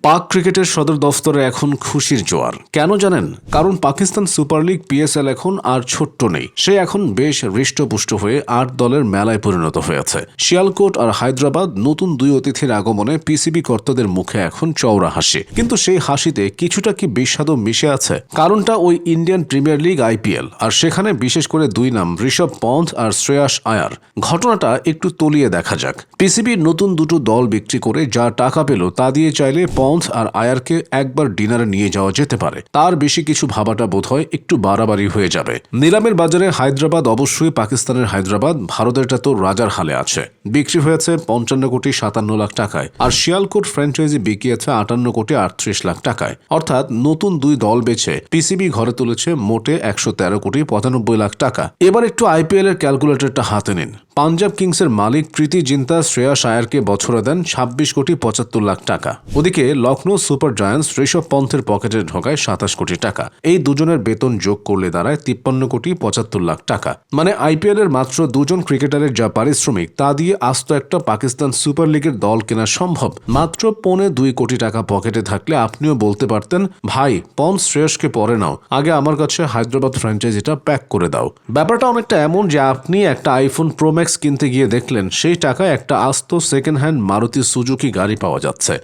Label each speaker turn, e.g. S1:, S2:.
S1: পাক ক্রিকেটের সদর দফতরে এখন খুশির জোয়ার। কেন জানেন? কারণ পাকিস্তান সুপার লিগ পিএসএল এখন আর ছোট্ট নেই, সে এখন বেশ হৃষ্টপুষ্ট হয়ে ৮ দলের মেলায় পরিণত হয়েছে। শিয়ালকোট আর হায়দ্রাবাদ নতুন দুই অতিথির আগমনে পিসিবি কর্তাদের মুখে এখন চওড়া হাসি, কিন্তু সেই হাসিতে কিছুটা কি বিষাদও মিশে আছে। কারণটা ওই ইন্ডিয়ান প্রিমিয়ার লিগ আইপিএল, আর সেখানে বিশেষ করে দুই নাম ঋষভ পন্থ আর শ্রেয়াস আয়ার। ঘটনাটা একটু তলিয়ে দেখা যাক। পিসিবির নতুন দুটো দল বিক্রি করে যা টাকা পেল তা দিয়ে চাইলে পন্থ আর আয়ারকে একবার ডিনারে নিয়ে যাওয়া যেতে পারে। তার বেশি কিছু ভাবাটা বোধহয় একটু বাড়াবাড়ি হয়ে যাবে। নিলামের বাজারে হায়দ্রাবাদ অবশ্যই পাকিস্তানের হায়দ্রাবাদ, ভারতেরটা তো রাজার হালে আছে। বিক্রি হয়েছে ৫৫,৫৭,০০,০০০ টাকায়, আর শিয়ালকোট ফ্র্যাঞ্চাইজি বিকিয়েছে ৫৮,৩৮,০০,০০০ টাকায়। অর্থাৎ নতুন দুই দল বেছে পিসিবি ঘরে তুলেছে মোটে ১১৩,৯৫,০০,০০০ টাকা। এবার একটু আইপিএল এর ক্যালকুলেটরটা হাতে নিন। পাঞ্জাব কিংসের মালিক প্রীতি জিন্তা শ্রেয়াস আয়ারকে বছরে দেন ২৬,৭৫,০০,০০০ টাকা। ওদিকে লখনৌ সুপার জায়ান্টস ঋষভ পন্থের পকেটে ঢোকায় ২৭ কোটি টাকা। এই দুজনের বেতন যোগ করলে দাঁড়ায় ৫৩,৭৫,০০,০০০ টাকা। মানে আইপিএল এর মাত্র দুজন ক্রিকেটারের যা পারিশ্রমিক তা দিয়ে আস্ত একটা পাকিস্তান সুপার লিগের দল কেনা সম্ভব। মাত্র ২.৫ কোটি টাকা পকেটে থাকলে আপনিও বলতে পারতেন, ভাই পন্থ শ্রেয়সকে পরে নাও, আগে আমার কাছে হায়দ্রাবাদ ফ্র্যাঞ্চাইজিটা প্যাক করে দাও। ব্যাপারটা অনেকটা এমন যে আপনি একটা আইফোন প্রো ম্যাক্স কিনতে গিয়ে দেখলেন সেই টাকায় একটা আস্ত সেকেন্ড হ্যান্ড মারুতি সুজুকি গাড়ি পাওয়া যাচ্ছে।